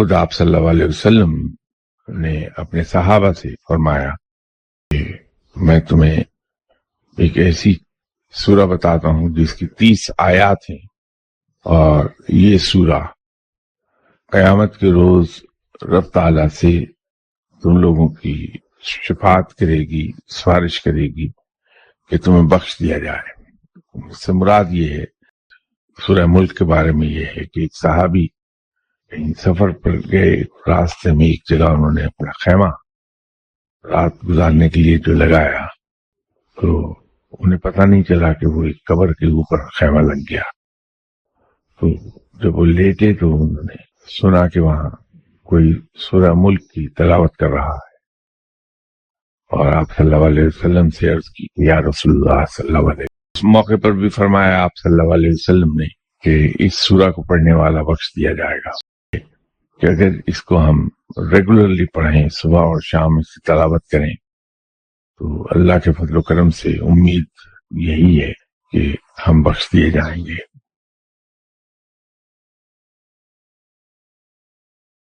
خود آپ صلی اللہ علیہ وسلم نے اپنے صحابہ سے فرمایا کہ میں تمہیں ایک ایسی سورہ بتاتا ہوں جس کی 30 آیات ہیں، اور یہ سورہ قیامت کے روز رب تعالیٰ سے تم لوگوں کی شفاعت کرے گی، سفارش کرے گی کہ تمہیں بخش دیا جائے۔ اس سے مراد یہ ہے، سورہ ملک کے بارے میں یہ ہے کہ ایک صحابی کہیں سفر پر گئے، راستے میں ایک جگہ انہوں نے اپنا خیمہ رات گزارنے کے لیے جو لگایا، تو انہیں پتہ نہیں چلا کہ وہ ایک قبر کے اوپر خیمہ لگ گیا۔ تو جب وہ لیٹے تو انہوں نے سنا کہ وہاں کوئی سورہ ملک کی تلاوت کر رہا ہے، اور آپ صلی اللہ علیہ وسلم سے عرض کی کہ یا رسول اللہ صلی اللہ علیہ وسلم۔ اس موقع پر بھی فرمایا آپ صلی اللہ علیہ وسلم نے کہ اس سورہ کو پڑھنے والا بخش دیا جائے گا، کہ اگر اس کو ہم ریگولرلی پڑھیں، صبح اور شام اس کی تلاوت کریں، تو اللہ کے فضل و کرم سے امید یہی ہے کہ ہم بخش دیے جائیں گے۔